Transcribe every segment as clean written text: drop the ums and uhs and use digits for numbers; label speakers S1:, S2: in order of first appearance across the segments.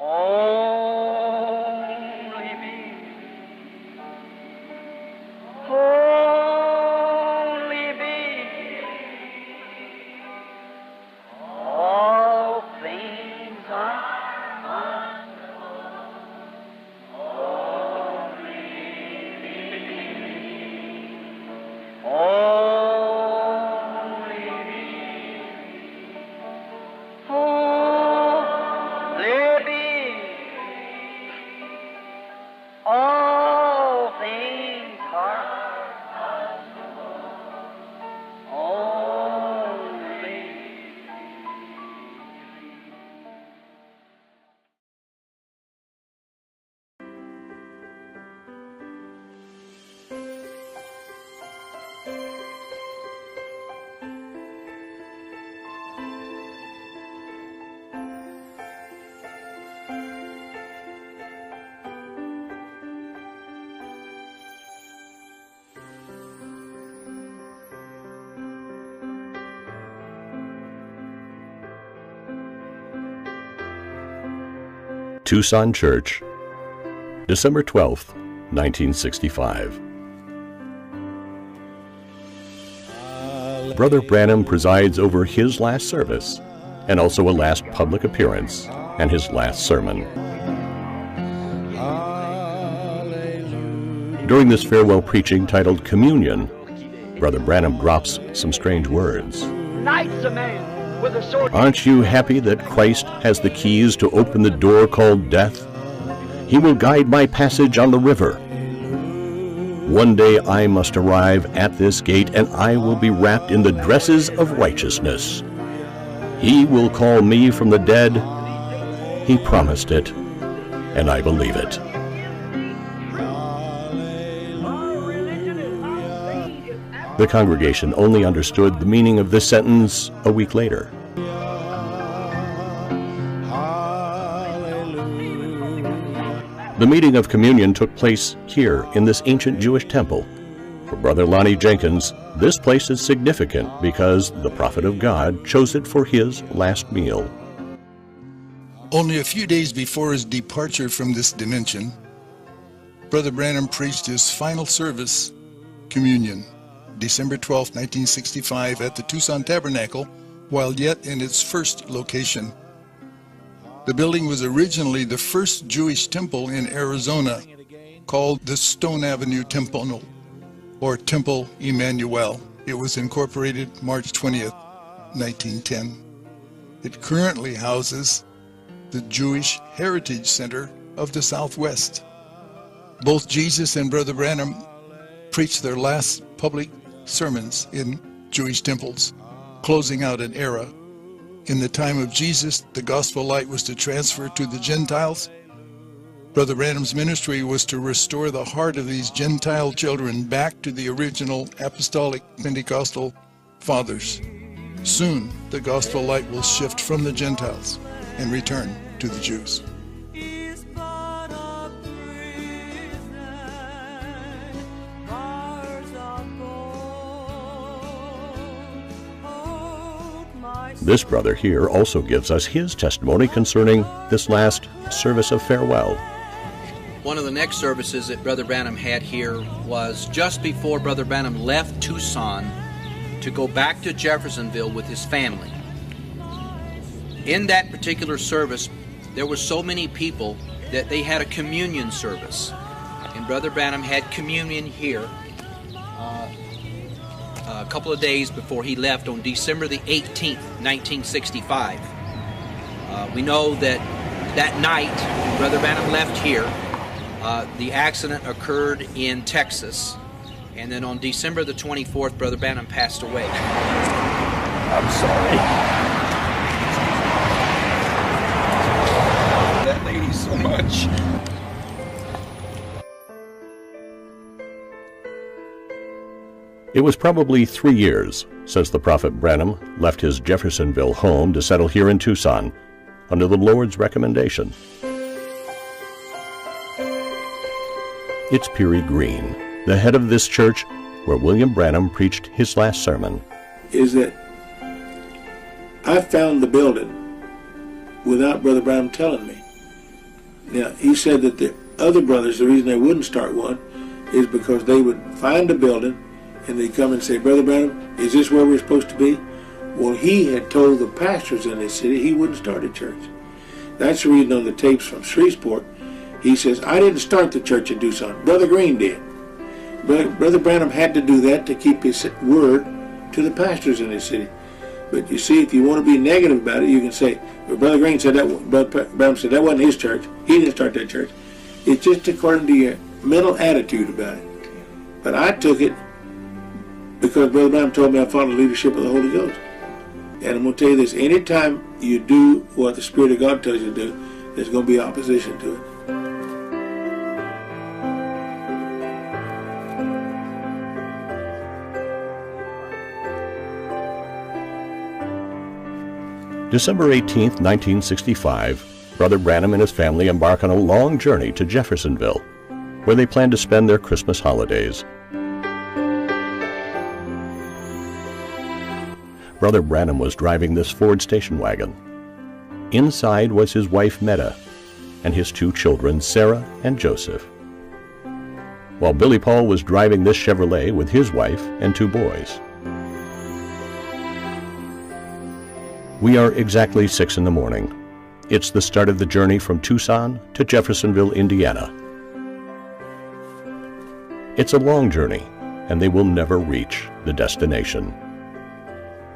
S1: Only me. Only me. All things are only me. Only me. All things are only.
S2: Tucson Church, December 12th, 1965. Brother Branham presides over his last service, and also a last public appearance, and his last sermon. During this farewell preaching titled Communion, Brother Branham drops some strange words.
S1: Knight's a man with a sword.
S2: Aren't you happy that Christ has the keys to open the door called death? He will guide my passage on the river. One day I must arrive at this gate, and I will be wrapped in the dresses of righteousness. He will call me from the dead. He promised it, and I believe it. The congregation only understood the meaning of this sentence a week later. The meeting of communion took place here in this ancient Jewish temple. For Brother Lonnie Jenkins, this place is significant because the prophet of God chose it for his last meal.
S3: Only a few days before his departure from this dimension, Brother Branham preached his final service, Communion, December 12, 1965, at the Tucson Tabernacle, while yet in its first location. The building was originally the first Jewish temple in Arizona, called the Stone Avenue Temple, or Temple Emmanuel. It was incorporated March 20th, 1910. It currently houses the Jewish Heritage Center of the Southwest. Both Jesus and Brother Branham preached their last public sermons in Jewish temples, closing out an era. In the time of Jesus, the gospel light was to transfer to the Gentiles. Brother Branham's ministry was to restore the heart of these Gentile children back to the original apostolic Pentecostal fathers. Soon, the gospel light will shift from the Gentiles and return to the Jews.
S2: This brother here also gives us his testimony concerning this last service of farewell.
S4: One of the next services that Brother Branham had here was just before Brother Branham left Tucson to go back to Jeffersonville with his family. In that particular service, there were so many people that they had a communion service. And Brother Branham had communion here a couple of days before he left on December the 18th, 1965. We know that that night, when Brother Branham left here, the accident occurred in Texas. And then on December the 24th, Brother Branham passed away.
S1: I'm sorry. That lady so much.
S2: It was probably 3 years since the prophet Branham left his Jeffersonville home to settle here in Tucson under the Lord's recommendation. It's Peary Green, the head of this church where William Branham preached his last sermon.
S5: Is that I found the building without Brother Branham telling me. Now, he said that the other brothers, the reason they wouldn't start one is because they would find a building and they'd come and say, Brother Branham, is this where we're supposed to be? Well, he had told the pastors in this city he wouldn't start a church. That's the reason on the tapes from Shreveport, he says, I didn't start the church in Tucson. Brother Green did. Brother Branham had to do that to keep his word to the pastors in this city. But you see, if you want to be negative about it, you can say, well, Brother Green said that, Brother Branham said that wasn't his church. He didn't start that church. It's just according to your mental attitude about it. But I took it because Brother Branham told me I followed the leadership of the Holy Ghost. And I'm going to tell you this, anytime you do what the Spirit of God tells you to do, there's going to be opposition to it.
S2: December 18, 1965, Brother Branham and his family embark on a long journey to Jeffersonville, where they plan to spend their Christmas holidays. Brother Branham was driving this Ford station wagon. Inside was his wife Meta and his two children, Sarah and Joseph, while Billy Paul was driving this Chevrolet with his wife and two boys. We are exactly 6 in the morning. It's the start of the journey from Tucson to Jeffersonville, Indiana. It's a long journey, and they will never reach the destination.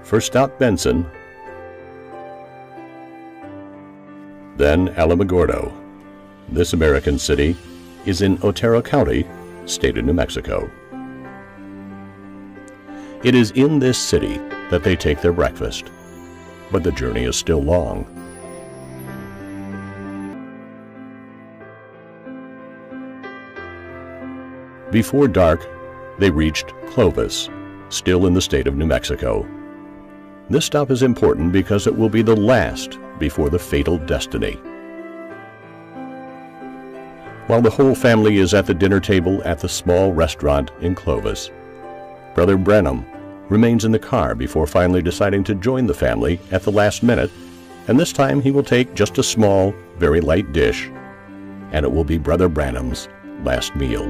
S2: First stop Benson, then Alamogordo. This American city is in Otero County, state of New Mexico. It is in this city that they take their breakfast, but the journey is still long. Before dark, they reached Clovis, still in the state of New Mexico. This stop is important because it will be the last before the fatal destiny. While the whole family is at the dinner table at the small restaurant in Clovis, Brother Branham remains in the car before finally deciding to join the family at the last minute, and this time he will take just a small, very light dish, and it will be Brother Branham's last meal.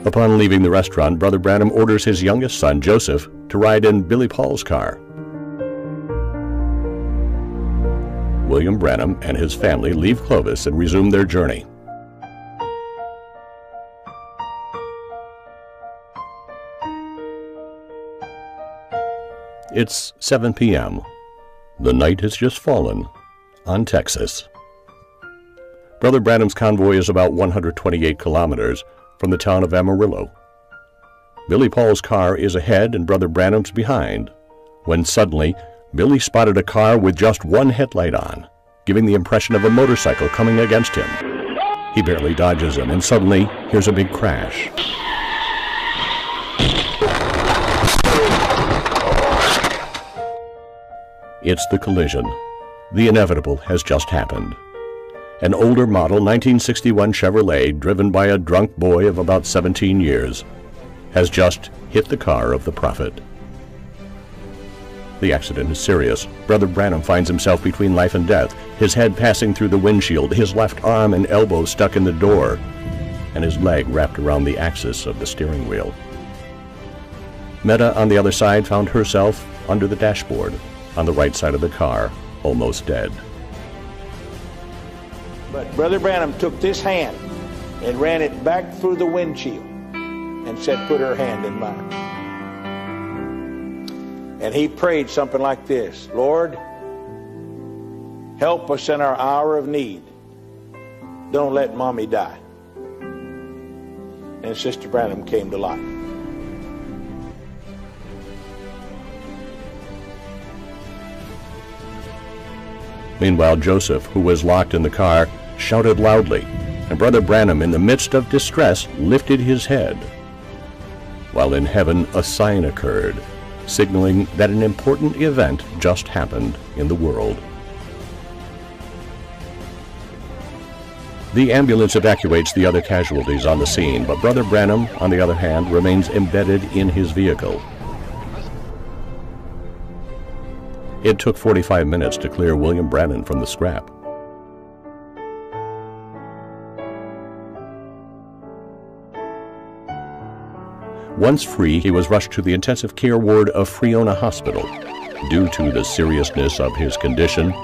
S2: Upon leaving the restaurant, Brother Branham orders his youngest son, Joseph, to ride in Billy Paul's car. William Branham and his family leave Clovis and resume their journey. It's 7 p.m. The night has just fallen on Texas. Brother Branham's convoy is about 128 kilometers from the town of Amarillo. Billy Paul's car is ahead and Brother Branham's behind, when suddenly Billy spotted a car with just one headlight on, giving the impression of a motorcycle coming against him. He barely dodges him and suddenly hears a big crash. It's the collision. The inevitable has just happened. An older model 1961 Chevrolet, driven by a drunk boy of about 17 years, has just hit the car of the prophet. The accident is serious. Brother Branham finds himself between life and death, his head passing through the windshield, his left arm and elbow stuck in the door, and his leg wrapped around the axis of the steering wheel. Meta, on the other side, found herself under the dashboard, on the right side of the car, almost dead.
S5: But Brother Branham took this hand and ran it back through the windshield and said, put her hand in mine. And he prayed something like this: Lord, help us in our hour of need. Don't let Mommy die. And Sister Branham came to life.
S2: Meanwhile, Joseph, who was locked in the car, shouted loudly, and Brother Branham, in the midst of distress, lifted his head. While in heaven, a sign occurred, signaling that an important event just happened in the world. The ambulance evacuates the other casualties on the scene, but Brother Branham, on the other hand, remains embedded in his vehicle. It took 45 minutes to clear William Branham from the scrap. Once free, he was rushed to the intensive care ward of Friona Hospital. Due to the seriousness of his condition,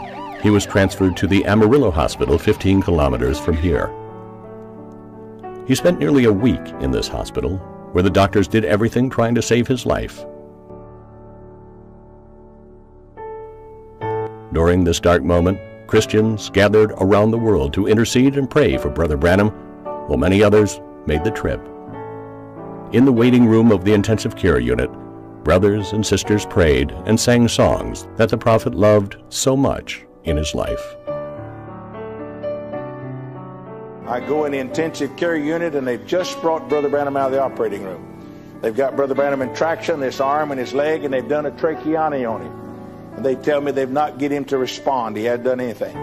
S2: he was transferred to the Amarillo Hospital 15 kilometers from here. He spent nearly a week in this hospital, where the doctors did everything trying to save his life. During this dark moment, Christians gathered around the world to intercede and pray for Brother Branham, while many others made the trip. In the waiting room of the intensive care unit, brothers and sisters prayed and sang songs that the prophet loved so much in his life.
S6: I go in the intensive care unit, and they've just brought Brother Branham out of the operating room. They've got Brother Branham in traction, this arm and his leg, and they've done a tracheotomy on him. And they tell me they've not get him to respond. He hadn't done anything.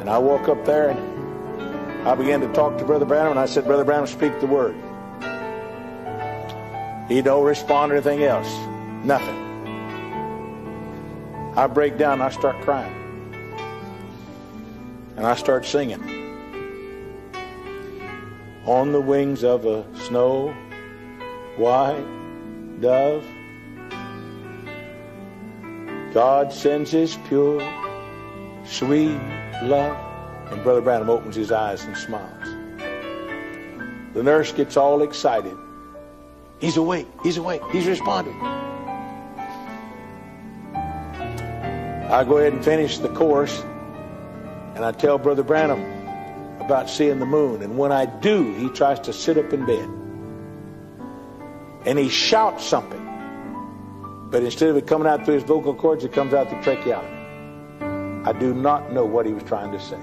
S6: And I woke up there, and I began to talk to Brother Branham, and I said, Brother Branham, speak the word. He don't respond to anything else. Nothing. I break down and I start crying. And I start singing. On the wings of a snow white dove, God sends his pure, sweet love. And Brother Branham opens his eyes and smiles. The nurse gets all excited. He's awake, he's awake, he's responding. I go ahead and finish the course, and I tell Brother Branham about seeing the moon. And when I do, he tries to sit up in bed. And he shouts something. But instead of it coming out through his vocal cords, it comes out through tracheotomy. I do not know what he was trying to say.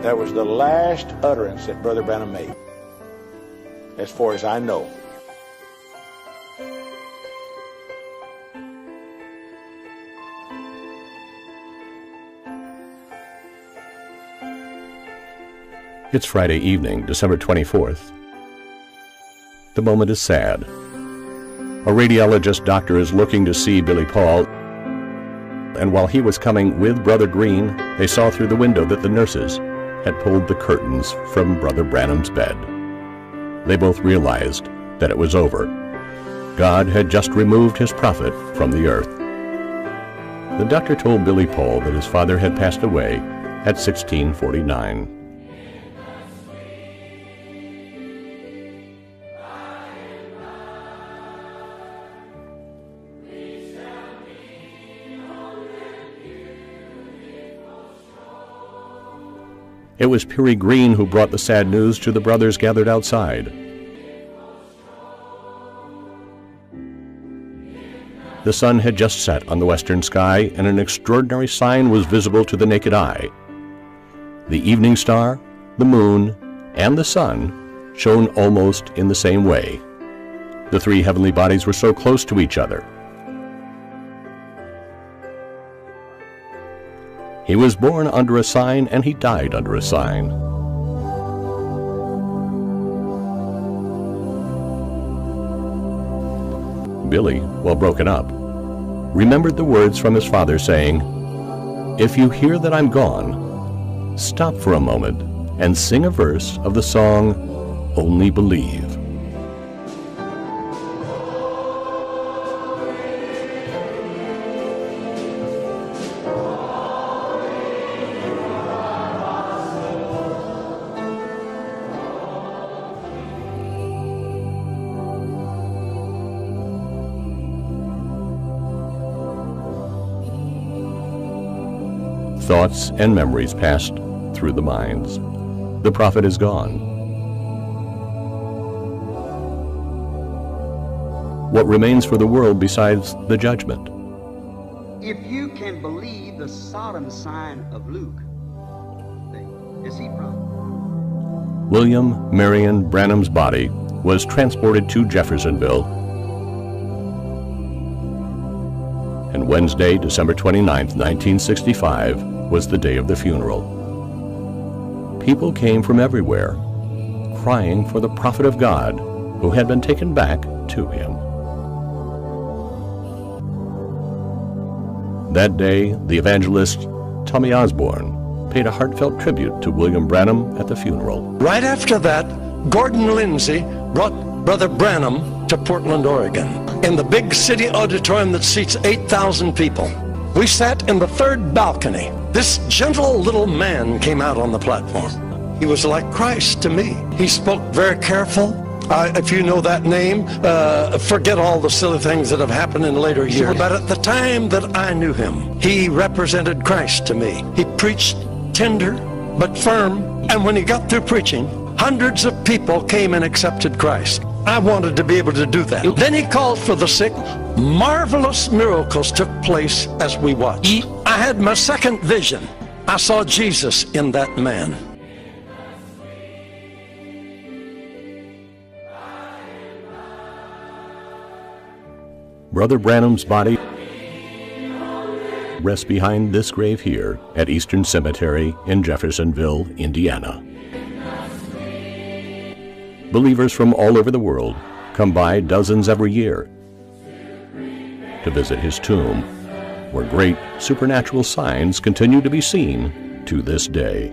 S6: That was the last utterance that Brother Branham made, as far as I know.
S2: It's Friday evening, December 24th. The moment is sad. A radiologist doctor is looking to see Billy Paul, and while he was coming with Brother Green, they saw through the window that the nurses had pulled the curtains from Brother Branham's bed. They both realized that it was over. God had just removed his prophet from the earth. The doctor told Billy Paul that his father had passed away at 1649. It was Peary Green who brought the sad news to the brothers gathered outside. The sun had just set on the western sky, and an extraordinary sign was visible to the naked eye. The evening star, the moon, and the sun shone almost in the same way. The three heavenly bodies were so close to each other. He was born under a sign, and he died under a sign. Billy, while broken up, remembered the words from his father saying, "If you hear that I'm gone, stop for a moment and sing a verse of the song, Only Believe." Thoughts and memories passed through the minds. The prophet is gone. What remains for the world besides the judgment?
S7: If you can believe the Sodom sign of Luke, is he from?
S2: William Marrion Branham's body was transported to Jeffersonville, and Wednesday, December 29th, 1965, was the day of the funeral. People came from everywhere, crying for the prophet of God who had been taken back to him. That day, the evangelist Tommy Osborne paid a heartfelt tribute to William Branham at the funeral.
S8: Right after that, Gordon Lindsay brought Brother Branham to Portland, Oregon, in the big city auditorium that seats 8,000 people. We sat in the third balcony. This gentle little man came out on the platform. He was like Christ to me. He spoke very careful. If you know that name, forget all the silly things that have happened in later years. But at the time that I knew him, he represented Christ to me. He preached tender but firm, and when he got through preaching, hundreds of people came and accepted Christ. I wanted to be able to do that. Then he called for the sick. Marvelous miracles took place as we watched. I had my second vision. I saw Jesus in that man.
S2: Brother Branham's body rests behind this grave here at Eastern Cemetery in Jeffersonville, Indiana. Believers from all over the world come by dozens every year to visit his tomb, where great supernatural signs continue to be seen to this day.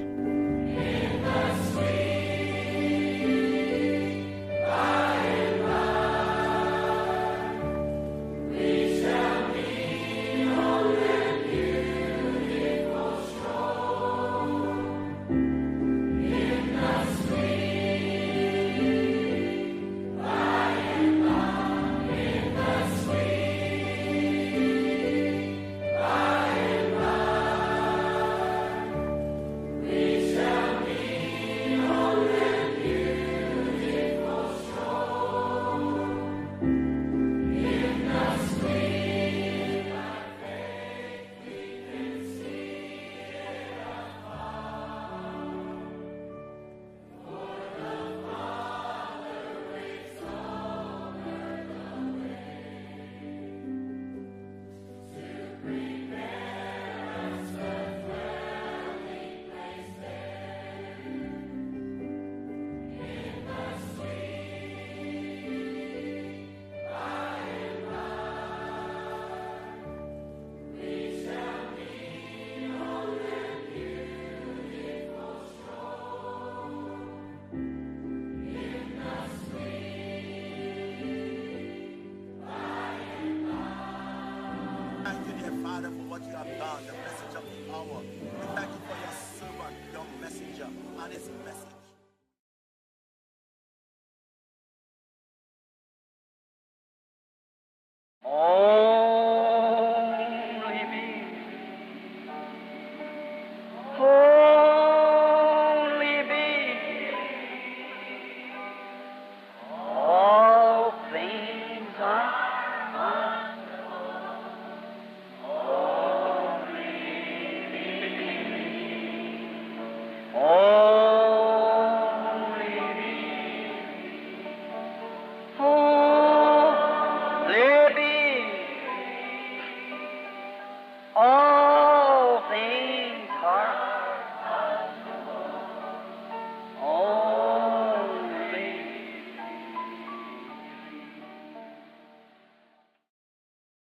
S9: Father, for what you have done, the message of the hour. We thank you for your servant, your messenger, and his message.